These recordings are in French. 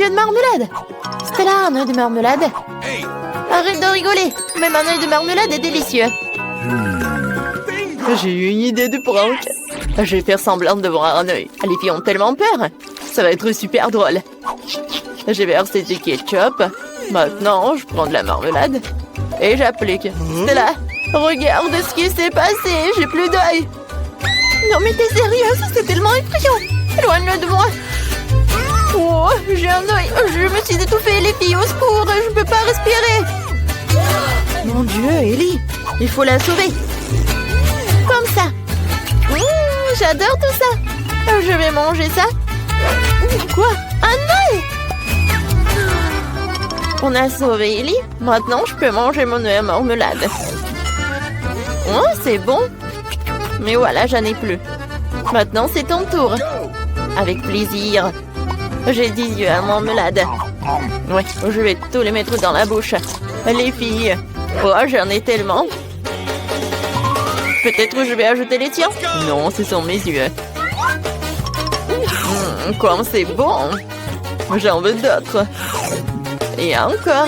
œufs de marmelade. Stella, un œuf de marmelade. Arrête de rigoler. Même un œuf de marmelade est délicieux. J'ai eu une idée de prank. Je vais faire semblant de voir un œil. Les filles ont tellement peur. Ça va être super drôle. Je vais verser du ketchup. Maintenant, je prends de la marmelade. Et j'applique. Stella, regarde ce qui s'est passé. J'ai plus d'œil. Non mais t'es sérieuse? C'est tellement effrayant. Éloigne-le de moi. Oh, j'ai un œil. Je me suis étouffée, les filles. Au secours, je peux pas respirer. Mon Dieu, Ellie. Il faut la sauver. Comme ça. J'adore tout ça. Je vais manger ça. Quoi? Un œil? On a sauvé Ellie. Maintenant, je peux manger mon œuf à marmelade. Oh, c'est bon. Mais voilà, j'en ai plus. Maintenant, c'est ton tour. Avec plaisir. J'ai 10 œufs à marmelade. Ouais, je vais tous les mettre dans la bouche. Les filles. Oh, j'en ai tellement. Peut-être je vais ajouter les tiens? Non, ce sont mes yeux. Comme c'est bon. J'en veux d'autres. Et encore.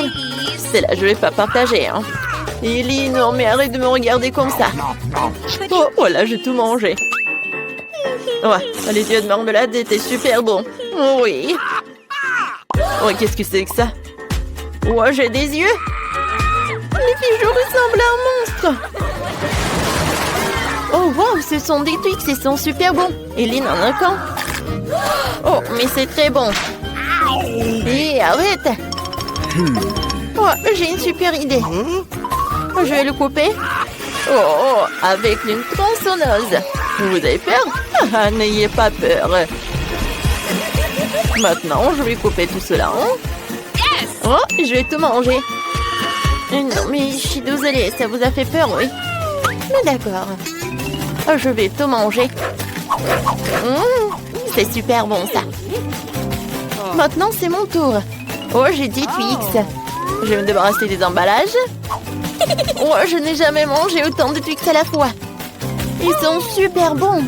C'est là, je vais pas partager. Hein. Ellie, non, mais arrête de me regarder comme ça. Oh, voilà, j'ai tout mangé. Ouais, les yeux de marmelade étaient super bons. Oui. Oh, qu'est-ce que c'est que ça? Oh, j'ai des yeux. Les filles, je ressemble à un monstre. Oh, wow, ce sont des Twix, ils sont super bons. Ellie en a qu'un. Oh, mais c'est très bon. Et arrête. Oh, j'ai une super idée. Je vais le couper. Oh, avec une tronçonneuse. Vous avez peur? Ah, n'ayez pas peur. Maintenant, je vais couper tout cela. Oh, je vais tout manger. Non, mais je suis désolée, ça vous a fait peur, oui? Mais d'accord. Je vais tout manger. C'est super bon, ça. Maintenant, c'est mon tour. Oh, j'ai 10 Twix. Je vais me débarrasser des emballages. Oh, je n'ai jamais mangé autant de Twix à la fois. Ils sont super bons.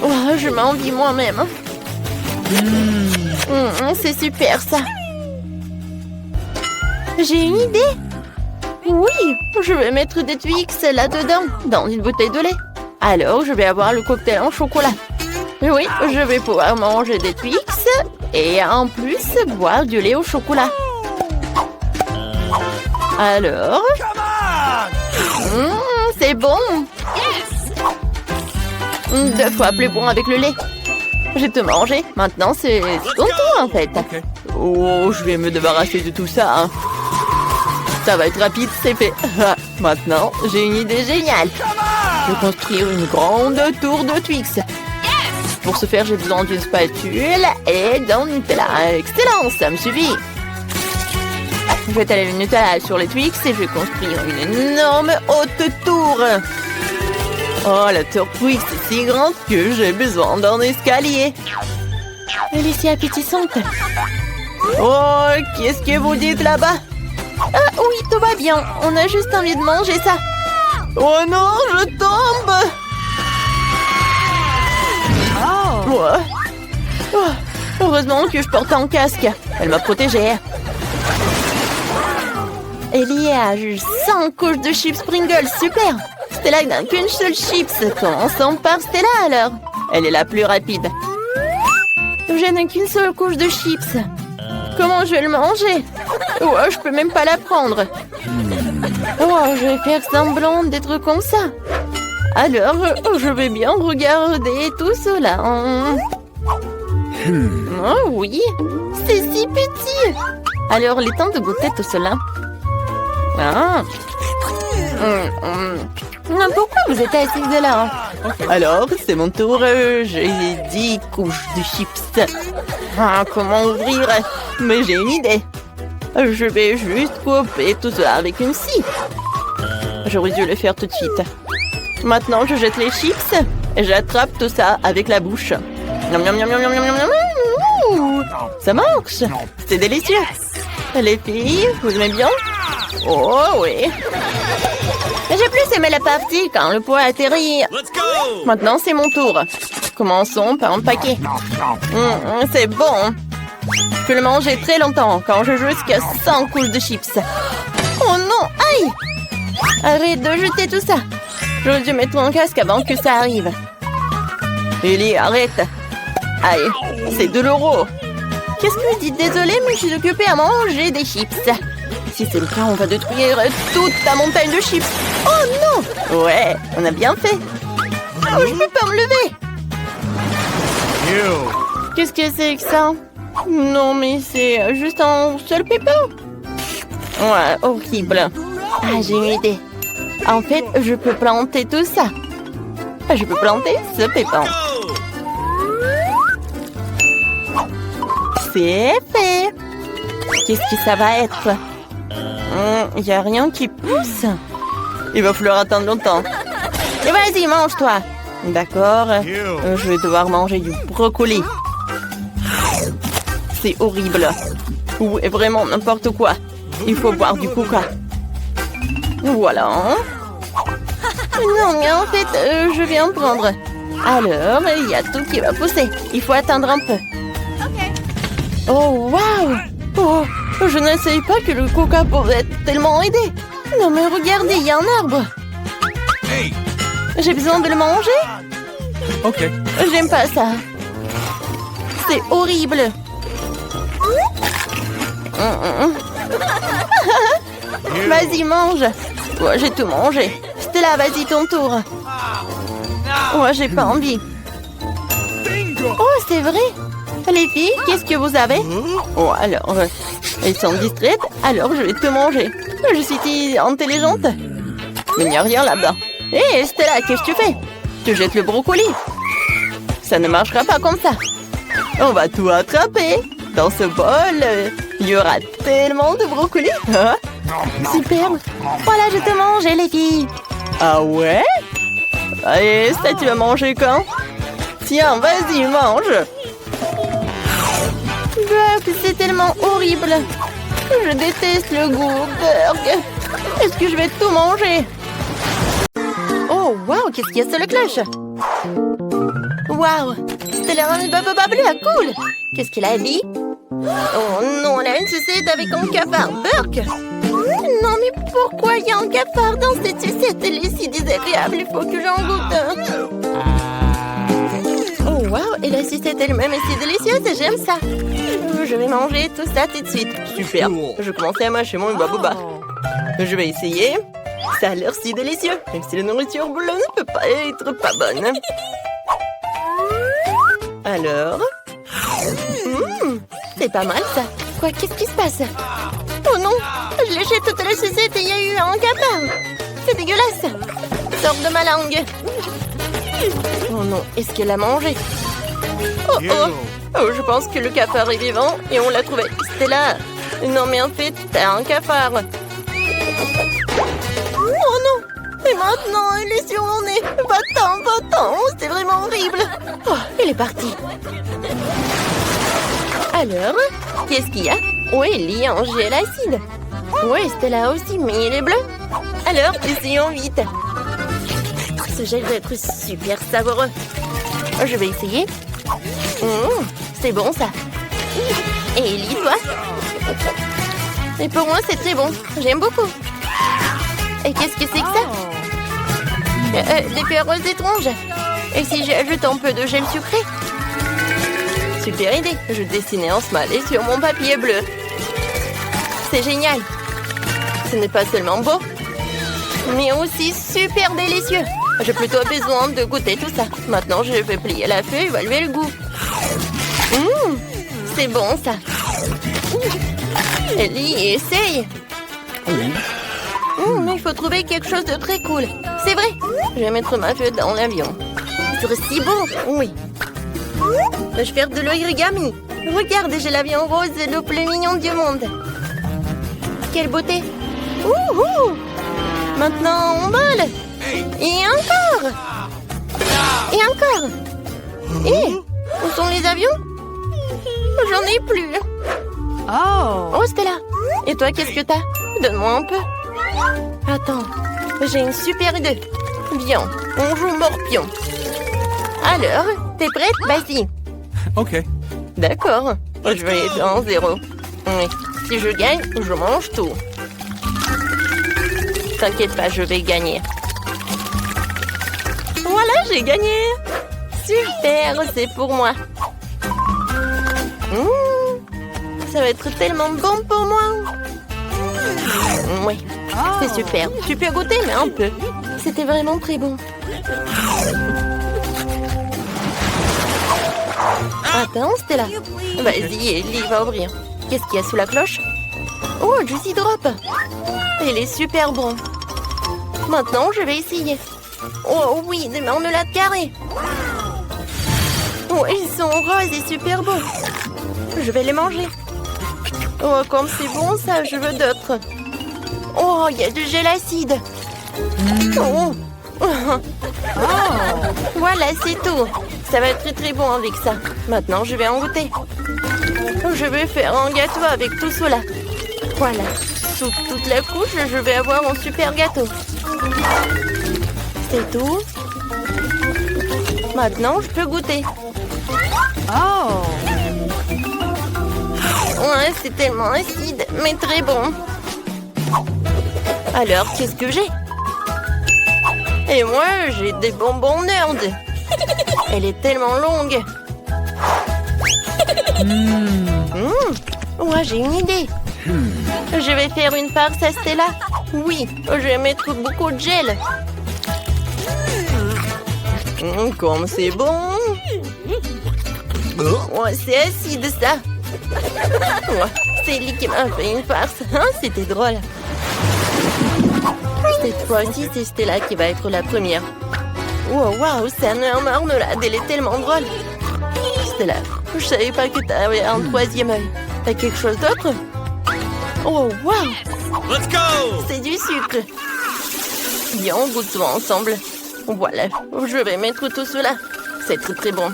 Oh, je m'envie moi-même. C'est super, ça. J'ai une idée. Oui, je vais mettre des Twix là-dedans, dans une bouteille de lait. Alors, je vais avoir le cocktail en chocolat. Oui, je vais pouvoir manger des Twix et en plus boire du lait au chocolat. Alors... c'est bon. 2 fois plus bon avec le lait. J'ai tout mangé. Maintenant, c'est ton tour, en fait. Oh, je vais me débarrasser de tout ça. Hein. Ça va être rapide, c'est fait. Maintenant, j'ai une idée géniale. Je vais construire une grande tour de Twix. Pour ce faire, j'ai besoin d'une spatule et d'un Nutella. Excellent, ça me suffit. Je vais étaler le Nutella sur les Twix et je vais construire une énorme haute tour. Oh, la tour Twix est si grande que j'ai besoin d'un escalier. Elle est si appétissante. Oh, qu'est-ce que vous dites là-bas? Ah oui, tout va bien. On a juste envie de manger ça. Oh non, je tombe. Oh, heureusement que je porte un casque. Elle m'a protégée. Ellie a juste 5 couches de chips Pringles. Super. Stella n'a qu'une seule chips. Commençons par Stella alors. Elle est la plus rapide. Je n'ai qu'une seule couche de chips. Comment je vais le manger? Oh, je peux même pas la prendre. Oh, je vais faire semblant d'être comme ça. Alors, je vais bien regarder tout cela. Oh oui, c'est si petit. Alors, il est temps de goûter tout cela. Pourquoi vous êtes assise là? Alors, c'est mon tour. J'ai 10 couches de chips. Comment ouvrir? Mais j'ai une idée. Je vais juste couper tout ça avec une scie. J'aurais dû le faire tout de suite. Maintenant, je jette les chips et j'attrape tout ça avec la bouche. Miam, miam, miam, miam, miam, miam, miam. Ça marche. C'est délicieux. Les filles, vous aimez bien? Oh oui. J'ai plus aimé la partie quand le pot a atterri. Maintenant, c'est mon tour. Commençons par un paquet. C'est bon. Je peux le manger très longtemps quand je joue jusqu'à 100 couches de chips. Oh non, aïe! Arrête de jeter tout ça. J'aurais dû mettre mon casque avant que ça arrive. Ellie, arrête. Aïe, c'est de l'euro. Qu'est-ce que vous dites? Désolée, mais je suis occupée à manger des chips. Si c'est le cas, on va détruire toute ta montagne de chips. Oh non! Ouais, on a bien fait. Oh, je peux pas me lever. Qu'est-ce que c'est que ça? Non, mais c'est juste un seul pépin. Ouais, horrible. Ah, j'ai une idée. En fait, je peux planter tout ça. Je peux planter ce pépin. C'est fait. Qu'est-ce que ça va être? Il n'y a rien qui pousse. Il va falloir attendre longtemps. Et vas-y, mange-toi. D'accord. Je vais devoir manger du brocoli. C'est horrible. Ou vraiment n'importe quoi. Il faut boire du coca. Voilà. Non, mais en fait, je viens prendre. Alors, il y a tout qui va pousser. Il faut attendre un peu. Oh, waouh! Oh, je ne savais pas que le coca pouvait tellement aider. Non, mais regardez, il y a un arbre. J'ai besoin de le manger? Ok. J'aime pas ça. C'est horrible. Vas-y, mange. Ouais, j'ai tout mangé. Stella, vas-y, ton tour. Ouais, j'ai pas envie. Oh, c'est vrai. Les filles, qu'est-ce que vous avez? Oh, alors, elles sont distraites, alors je vais te manger. Je suis si intelligente. Mais il n'y a rien là-bas. Hé, Stella, qu'est-ce que tu fais? Tu jettes le brocoli. Ça ne marchera pas comme ça. On va tout attraper. Dans ce bol, il y aura tellement de brocoli. Hein? Super. Voilà, je te mange, les filles. Ah ouais? Allez, ça, tu vas manger quand? Tiens, vas-y, mange. Burk, c'est tellement horrible. Je déteste le goût, Burk. Est-ce que je vais tout manger? Oh, waouh, qu'est-ce qu'il y a sur le cloche? Waouh, c'était la babababla, cool. Qu'est-ce qu'elle a dit? Oh non, elle a une sucette avec un cafard, Burk. Non, mais pourquoi il y a un cafard dans cette sucette? Elle est si désagréable, il faut que j'en goûte. Oh, waouh, et la sucette elle-même est si délicieuse, j'aime ça. Je vais manger tout ça tout de suite. Super, je commence à mâcher mon baboba. Je vais essayer. Ça a l'air si délicieux, même si la nourriture bleue ne peut pas être pas bonne. Alors... c'est pas mal ça. Quoi, qu'est-ce qui se passe? Oh non, je léchais toute la sucette et il y a eu un cafard. C'est dégueulasse. Sors de ma langue. Oh non, est-ce qu'elle a mangé? Oh oh. Oh, je pense que le cafard est vivant et on l'a trouvé. Stella. Non mais en fait, t'as un cafard. Oh non. Et maintenant, il est sur mon nez. Va-t'en, va-t'en. C'est vraiment horrible. Oh, il est parti. Alors, qu'est-ce qu'il y a? Oui, il y a un gel acide. Oui, Stella aussi, mais il est bleu. Alors, essayons vite. Ce gel va être super savoureux. Je vais essayer. C'est bon, ça. Et Ellie, toi? Et pour moi, c'est très bon. J'aime beaucoup. Et qu'est-ce que c'est que ça? Des perles étranges. Et si j'ajoute un peu de gel sucré? Super idée. Je dessinais un smiley sur mon papier bleu. C'est génial. Ce n'est pas seulement beau, mais aussi super délicieux. J'ai plutôt besoin de goûter tout ça. Maintenant, je vais plier la feuille et évaluer le goût. C'est bon, ça. Ellie, essaye. Mais il faut trouver quelque chose de très cool. C'est vrai. Je vais mettre ma feuille dans l'avion. Ce serait si beau. Oui. Je vais faire de l'origami. Regarde, j'ai l'avion rose le plus mignon du monde. Quelle beauté. Maintenant, on vole. Et encore. Et encore. Et où sont les avions? J'en ai plus. Oh, Stella. Et toi, qu'est-ce que t'as? Donne-moi un peu. Attends, j'ai une super idée. Viens, on joue morpion. Alors, t'es prête? Vas-y. Ok. D'accord. Je vais être en 0. Mais si je gagne, je mange tout. T'inquiète pas, je vais gagner. Voilà, j'ai gagné. Super, c'est pour moi. Ça va être tellement bon pour moi. Oui, c'est super. Tu peux goûter, mais un peu. C'était vraiment très bon. Attends, Stella. Vas-y, Ellie va ouvrir. Qu'est-ce qu'il y a sous la cloche? Oh, Juicy Drop. Il est super bon. Maintenant, je vais essayer. Oh oui, des marmelades carrées. Oh, ils sont roses et super beaux. Je vais les manger. Oh, comme c'est bon ça, je veux d'autres. Oh, il y a du gel acide. Oh. Voilà, c'est tout. Ça va être très très bon avec ça. Maintenant, je vais en goûter. Je vais faire un gâteau avec tout cela. Voilà. Sous toute la couche, je vais avoir un super gâteau. C'est tout. Maintenant, je peux goûter. Oh! Ouais, c'est tellement acide, mais très bon. Alors, qu'est-ce que j'ai? Et moi, j'ai des bonbons Nerd. Elle est tellement longue. Ouais, j'ai une idée. Je vais faire une farce à Stella. Oui, je vais mettre beaucoup de gel. Comme c'est bon. Ouais, c'est acide, ça. Ouais, c'est lui qui m'a fait une farce. Hein, c'était drôle. Cette fois-ci, c'est Stella qui va être la première. Wow, wow, c'est un marmelade. Elle est tellement drôle. Stella, je savais pas que t'avais un troisième œil. T'as quelque chose d'autre? Oh, wow! Let's go! C'est du sucre. Bien, goûtons ensemble. Voilà, je vais mettre tout cela. C'est très très bon.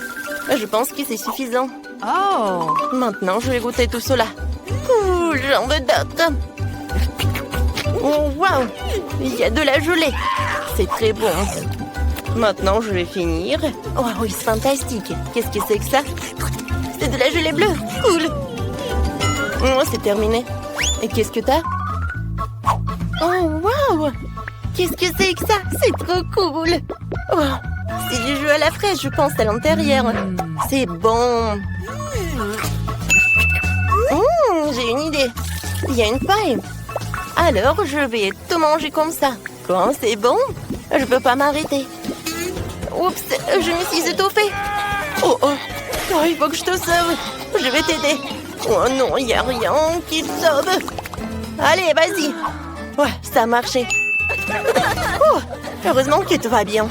Je pense que c'est suffisant. Oh! Maintenant, je vais goûter tout cela. Ouh, j'en veux d'autres. Oh, wow! Il y a de la gelée. C'est très bon. Maintenant, je vais finir. Oh, oui, c'est fantastique. Qu'est-ce que c'est que ça? C'est de la gelée bleue. Cool. Oh, c'est terminé. Et qu'est-ce que t'as? Oh, wow! Qu'est-ce que c'est que ça? C'est trop cool! Oh, c'est du jus à la fraise, je pense, à l'intérieur. C'est bon! J'ai une idée. Il y a une paille. Alors, je vais tout manger comme ça. Quand c'est bon, je peux pas m'arrêter. Oups, je me suis étouffée. Oh, il faut que je te sauve. Je vais t'aider. Oh non, il n'y a rien qui te sauve. Allez, vas-y. Ouais, ça a marché. Oh, heureusement que tout va bien.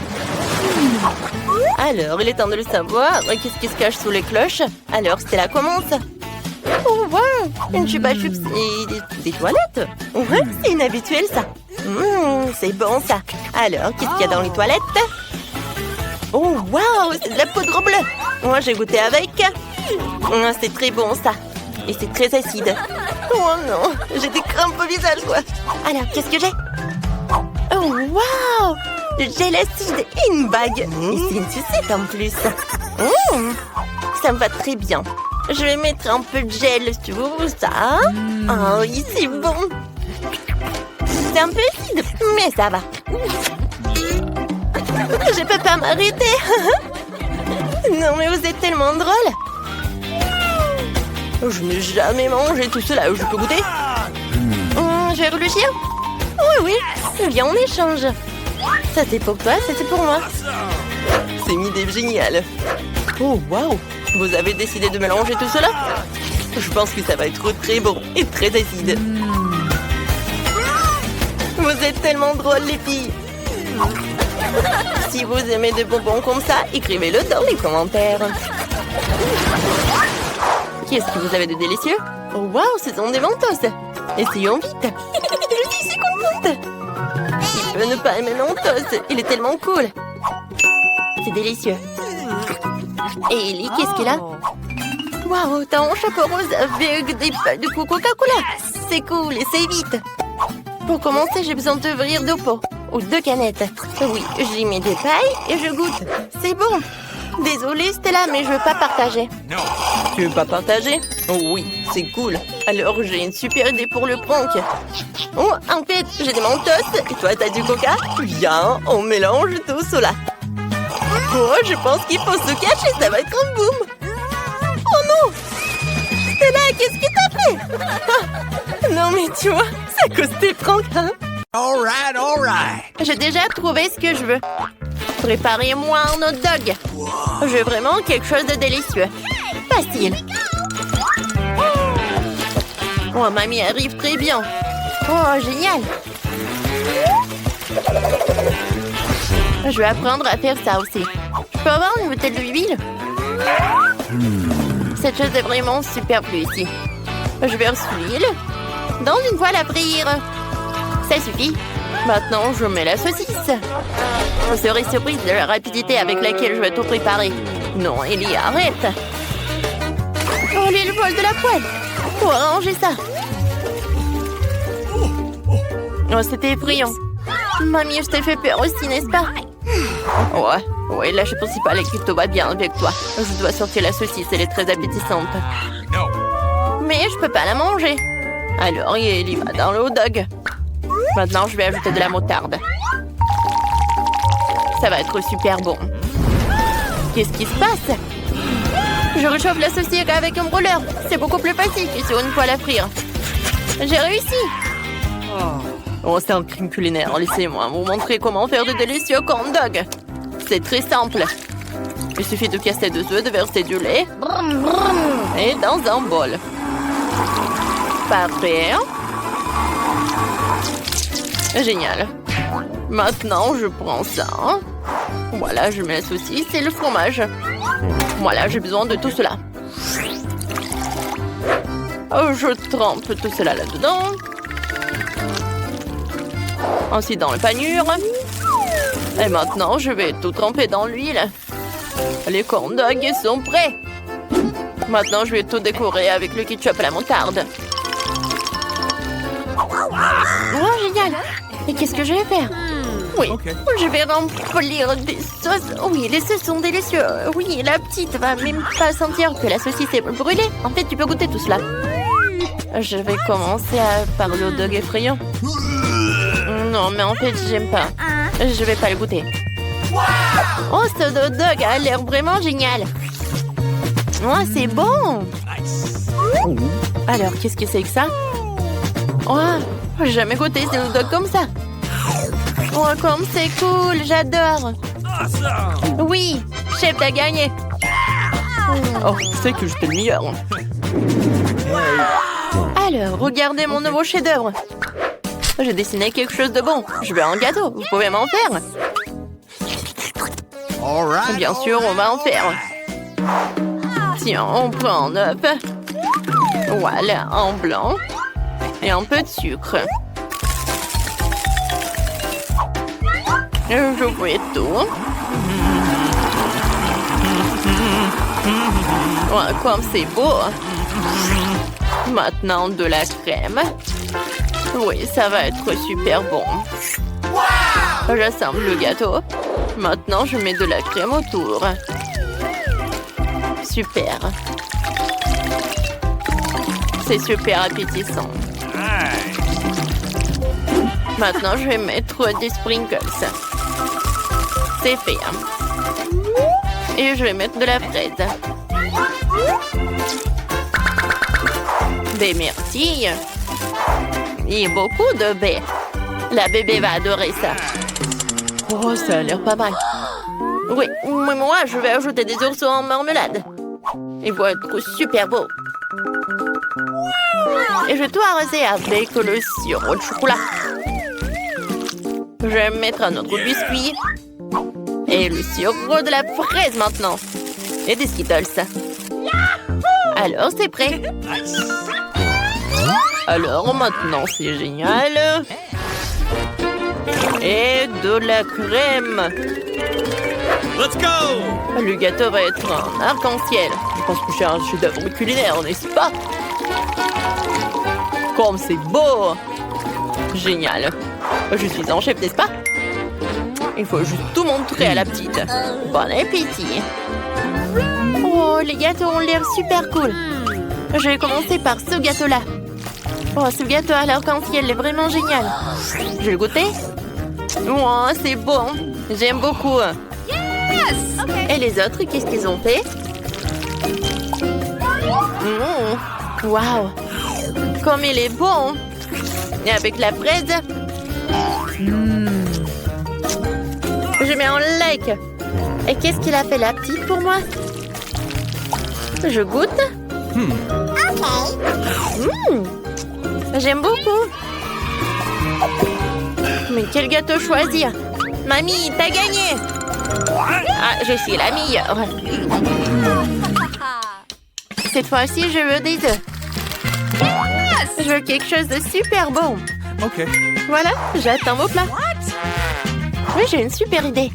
Alors, il est temps de le savoir. Qu'est-ce qui se cache sous les cloches? Alors, Stella commence. Oh, wow, une chupa chups et des toilettes. Ouais, c'est inhabituel, ça. C'est bon, ça. Alors, qu'est-ce qu'il y a dans les toilettes? Oh, wow, c'est de la poudre bleue. Moi, j'ai goûté avec. C'est très bon, ça. Et c'est très acide. Oh non, j'ai des crampes au visage, quoi. Alors, qu'est-ce que j'ai? Oh, wow! Le gel acide et une bague. Et c'est une sucette en plus. Ça me va très bien. Je vais mettre un peu de gel sur ça. Oh oui, c'est bon. C'est un peu acide, mais ça va. Je peux pas m'arrêter. Non, mais vous êtes tellement drôle. Je n'ai jamais mangé tout cela. Je peux goûter? Je vais réfléchir. Oui, viens, on échange. Ça, c'est pour toi, ça, c'est pour moi. C'est une idée géniale. Oh, wow. Vous avez décidé de mélanger tout cela? Je pense que ça va être très bon et très acide. Vous êtes tellement drôles, les filles. Si vous aimez des bonbons comme ça, écrivez-le dans les commentaires. Qu'est-ce que vous avez de délicieux? Oh, wow, ce sont des Mentos. Essayons vite. Je suis si contente. Qui peut ne pas aimer Mentos? Il est tellement cool. C'est délicieux. Et Ellie, qu'est-ce qu'elle a? Waouh, t'as un chapeau rose avec des pailles de Coca-Cola. C'est cool, essaye vite. Pour commencer, j'ai besoin d'ouvrir 2 pots. Ou 2 canettes. Oui, j'y mets des pailles et je goûte. C'est bon. Désolée, Stella, mais je veux pas partager. No. Tu veux pas partager? Oh oui, c'est cool. Alors, j'ai une super idée pour le prank. Oh, en fait, j'ai des mentos. Et toi, t'as du coca? Viens, on mélange tout cela. Oh, je pense qu'il faut se cacher, ça va être un boom. Oh non! Stella, qu'est-ce que t'as fait? Ah, non, mais tu vois, c'est à cause des pranks, hein? All right. J'ai déjà trouvé ce que je veux. Préparez-moi un hot dog. Je veux vraiment quelque chose de délicieux. Facile. Oh, mamie arrive très bien. Oh, génial. Je vais apprendre à faire ça aussi. Je peux avoir une bouteille d'huile? Cette chose est vraiment superflue ici. Je verse l'huile dans une poêle à frire. Ça suffit. Maintenant, je mets la saucisse. Je serai surprise de la rapidité avec laquelle je vais tout préparer. Non, Ellie, arrête. Oh, l'huile vole de la poêle. Faut arranger ça. Oh, c'était effrayant. Mamie, je t'ai fait peur aussi, n'est-ce pas? Ouais, lâche ton principal et que tout va bien avec toi. Je dois sortir la saucisse, elle est très appétissante. No. Mais je peux pas la manger. Alors, il y va dans le hot dog. Maintenant, je vais ajouter de la moutarde. Ça va être super bon. Qu'est-ce qui se passe? Je réchauffe la saucisse avec un brûleur. C'est beaucoup plus facile que sur une poêle à frire. J'ai réussi. Oh, c'est un crime culinaire. Laissez-moi vous montrer comment faire de délicieux corn dog. C'est très simple. Il suffit de casser 2 œufs, de verser du lait et dans un bol. Parfait. Génial. Maintenant, je prends ça. Voilà, je mets la saucisse et le fromage. Voilà, j'ai besoin de tout cela. Je trempe tout cela là-dedans. Ensuite, dans le panure. Et maintenant, je vais tout tremper dans l'huile. Les corn dogs sont prêts. Maintenant, je vais tout décorer avec le ketchup et la moutarde. Oh, génial! Et qu'est-ce que je vais faire? Oui, je vais remplir des sauces. Oui, les sauces sont délicieux. Oui, la petite va même pas sentir que la saucisse est brûlée. En fait, tu peux goûter tout cela. Je vais commencer par le hot dog effrayant. Non, mais en fait, j'aime pas. Je vais pas le goûter. Oh, ce hot dog a l'air vraiment génial. Oh, c'est bon. Alors, qu'est-ce que c'est que ça? Oh, j'ai jamais goûté ces hot dogs comme ça. Oh, comme c'est cool, j'adore. Awesome. Oui, chef, t'as gagné. Oh, c'est que j'étais le meilleur. Alors, regardez mon nouveau chef-d'œuvre. J'ai dessiné quelque chose de bon. Je veux un gâteau, vous pouvez m'en faire? All right. Bien sûr, on va en faire. Tiens, on prend un œuf. Voilà, un blanc. Et un peu de sucre. Je fais tout. Ouais, comme c'est beau. Maintenant, de la crème. Oui, ça va être super bon. J'assemble le gâteau. Maintenant, je mets de la crème autour. Super. C'est super appétissant. Nice. Maintenant, je vais mettre des sprinkles. C'est fait. Et je vais mettre de la fraise. Des myrtilles. Et beaucoup de baies. La bébé va adorer ça. Oh, ça a l'air pas mal. Oui, mais moi, je vais ajouter des oursons en marmelade. Ils vont être super beaux. Et je vais tout arroser avec le sirop de chocolat. Je vais mettre un autre biscuit. Et le sirop de la fraise maintenant. Et des Skittles. Alors, c'est prêt. Alors, maintenant, c'est génial. Et de la crème. Let's go. Le gâteau va être un arc-en-ciel. Je pense que c'est un chef-d'œuvre culinaire, n'est-ce pas? Comme c'est beau! Génial. Je suis un chef, n'est-ce pas? Il faut juste tout montrer à la petite. Bon appétit! Oh, les gâteaux ont l'air super cool. Je vais commencer par ce gâteau-là. Oh, ce gâteau à l'arc-en-ciel est vraiment génial. Je vais le goûter. Oh, c'est bon. J'aime beaucoup. Et les autres, qu'est-ce qu'ils ont fait? Waouh! Comme il est bon! Et avec la fraise. Je mets en like. Et qu'est-ce qu'il a fait la petite pour moi? Je goûte. J'aime beaucoup. Mais quel gâteau choisir? Mamie, t'as gagné! Ah, je suis la meilleure. Cette fois-ci, je veux des œufs. Je veux quelque chose de super bon. Ok. Voilà, j'attends vos plats. Oui, j'ai une super idée.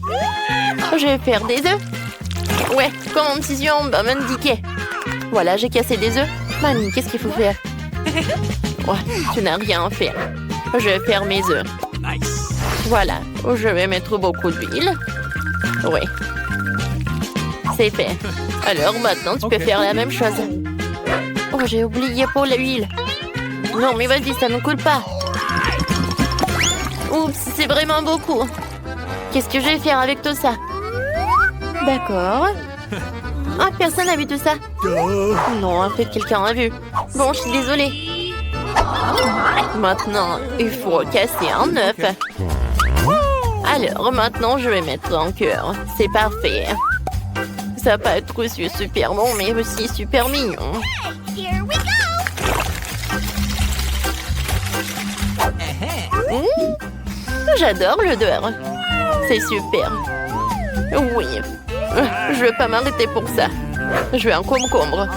Je vais faire des œufs. Ouais, comme en décision va m'indiquer. Voilà, j'ai cassé des œufs. Mamie, qu'est-ce qu'il faut faire? Ouais, tu n'as rien à faire. Je vais faire mes œufs. Nice. Voilà, je vais mettre beaucoup d'huile. Oui. C'est fait. Alors maintenant, tu peux faire la même chose. Oh, j'ai oublié pour l'huile. Non, mais vas-y, ça ne coule pas. Oups, c'est vraiment beaucoup. Qu'est-ce que je vais faire avec tout ça? D'accord. Ah, personne n'a vu tout ça. Non, en fait, quelqu'un a vu. Bon, je suis désolée. Maintenant, il faut casser un œuf. Alors, maintenant, je vais mettre en cœur. C'est parfait. Ça va pas être aussi super bon, mais aussi super mignon. J'adore l'odeur. C'est super. Oui. Je vais pas m'arrêter pour ça. Je veux un concombre.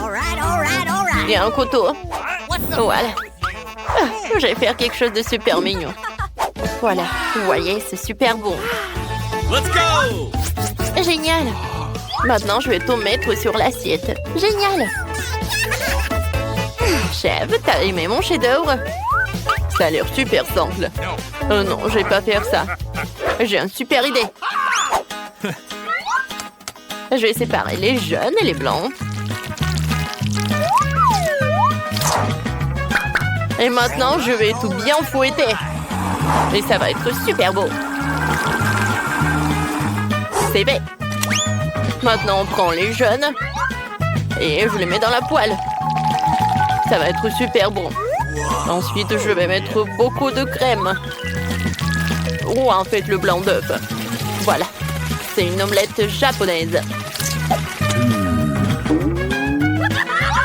Et un couteau. Voilà. Je vais faire quelque chose de super mignon. Voilà. Vous voyez, c'est super bon. Let's go! Génial. Maintenant, je vais tout mettre sur l'assiette. Génial. Chef, t'as aimé mon chef-d'œuvre? Ça a l'air super simple. Non, je vais pas faire ça. J'ai une super idée. Je vais séparer les jaunes et les blancs. Et maintenant, je vais tout bien fouetter. Et ça va être super beau. C'est fait. Maintenant, on prend les jaunes. Et je les mets dans la poêle. Ça va être super bon. Ensuite, je vais mettre beaucoup de crème. Ou en fait, le blanc d'œuf. Voilà. C'est une omelette japonaise.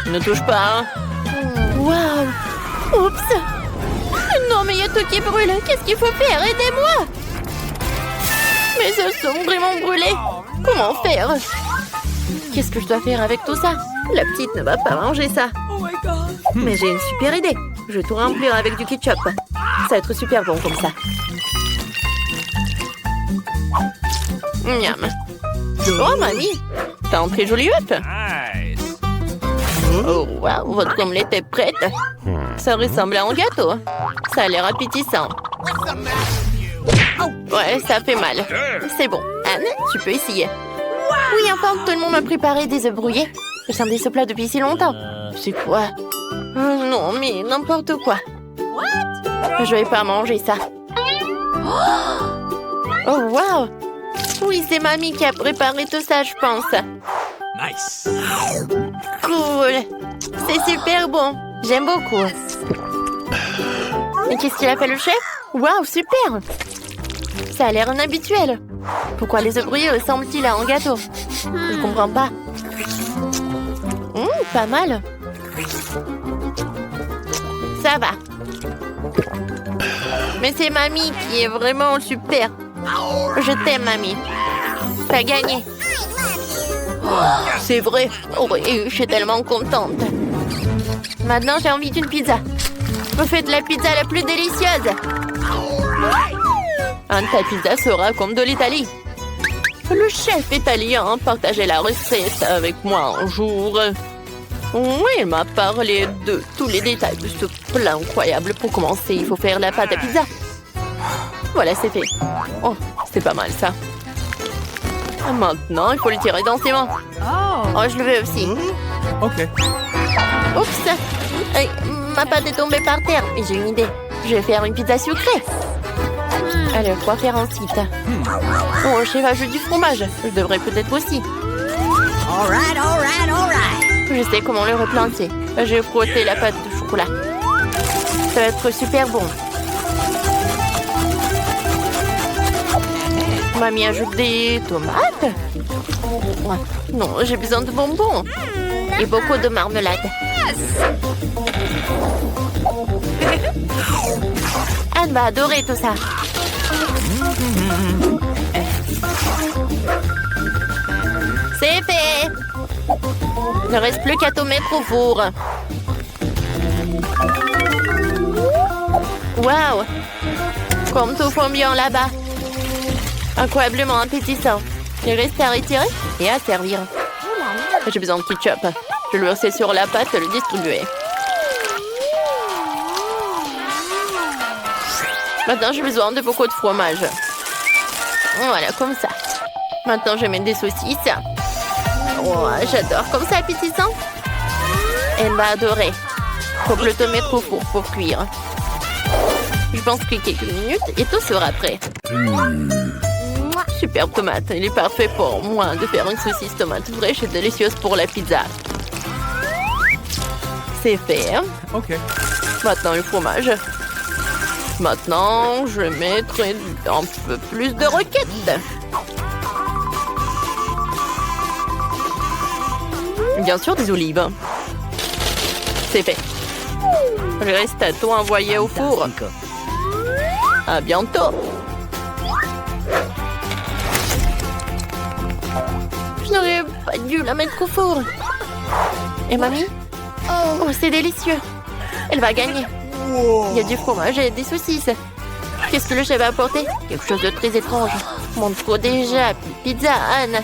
Ne touche pas, hein? Waouh! Oups! Non, mais il y a tout qui brûle. Qu'est-ce qu'il faut faire? Aidez-moi! Mes œufs sont vraiment brûlés. Comment faire? Qu'est-ce que je dois faire avec tout ça? La petite ne va pas manger ça. Mais j'ai une super idée. Je vais tout remplir avec du ketchup. Ça va être super bon comme ça. Miam. Oh, mamie! T'as un très joli œuf. Nice. Oh, wow, votre omelette est prête. Ça ressemble à un gâteau. Ça a l'air appétissant. Ouais, ça fait mal. C'est bon. Anne, tu peux essayer. Oui, enfin, tout le monde m'a préparé des œufs brouillés. J'attendais ce plat depuis si longtemps. C'est quoi? Non, mais n'importe quoi. Je vais pas manger ça. Oh, wow! Oui, c'est mamie qui a préparé tout ça, je pense. Nice. Cool! C'est super bon. J'aime beaucoup. Mais qu'est-ce qu'il a fait le chef? Waouh, super! Ça a l'air inhabituel. Pourquoi les œufs brouillés ressemblent-ils à un gâteau? Je comprends pas. Pas mal. Ça va. Mais c'est mamie qui est vraiment super. Je t'aime, mamie. T'as gagné. C'est vrai. Oh, oui, je suis tellement contente. Maintenant, j'ai envie d'une pizza. Vous faites la pizza la plus délicieuse. Ta pizza sera comme de l'Italie. Le chef italien partageait la recette avec moi un jour. Oui, il m'a parlé de tous les détails de ce plat incroyable. Pour commencer, il faut faire la pâte à pizza. Voilà, c'est fait. Oh, c'est pas mal ça. Maintenant, il faut le tirer dans ses mains. Oh, je le veux aussi. Okay. Oups! Hey, ma pâte est tombée par terre. Mais j'ai une idée. Je vais faire une pizza sucrée. Alors, quoi faire ensuite? Oh, le chef ajoute du fromage. Je devrais peut-être aussi. Je sais comment le replanter. Je vais frotter la pâte de chocolat. Ça va être super bon. Mamie ajoute des tomates. Non, j'ai besoin de bonbons. Et beaucoup de marmelade. Anne va adorer tout ça. C'est fait. Il ne reste plus qu'à tout mettre au four. Waouh! Comme tout fond bien là-bas. Incroyablement appétissant. Il reste à retirer et à servir. J'ai besoin de ketchup. Je le verser sur la pâte et le distribuer. Maintenant, j'ai besoin de beaucoup de fromage. Voilà, comme ça. Maintenant, je mets des saucisses. Oh, j'adore. Comme ça, appétissant. Elle va adorer. Faut que le te mettre au four pour cuire. Je pense que quelques minutes et tout sera prêt. Superbe tomate. Il est parfait pour moi de faire une saucisse tomate fraîche et délicieuse pour la pizza. C'est fait. OK. Maintenant, le fromage. Maintenant, je mettrai un peu plus de roquettes. Bien sûr, des olives. C'est fait. Il reste à tout envoyer au four. À bientôt. Je n'aurais pas dû la mettre au four. Et mamie? Oh, c'est délicieux. Elle va gagner. Il y a du fromage et des saucisses. Qu'est-ce que le chef va apporter? Quelque chose de très étrange. Montre-toi déjà. Pizza, Anne.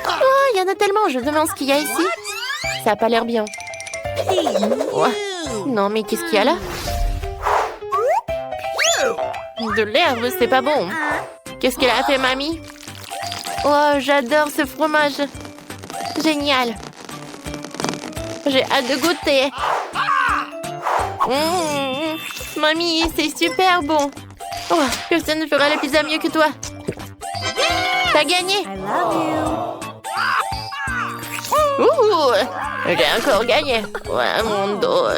Oh, il y en a tellement. Je me demande ce qu'il y a ici. Ça n'a pas l'air bien. Oh. Non, mais qu'est-ce qu'il y a là? De l'herbe, c'est pas bon. Qu'est-ce qu'elle a fait, mamie? Oh, j'adore ce fromage. Génial. J'ai hâte de goûter. Mamie, c'est super bon. Oh, personne ne fera la pizza mieux que toi. T'as gagné. Ouh, j'ai encore gagné. Ouais, mon dos.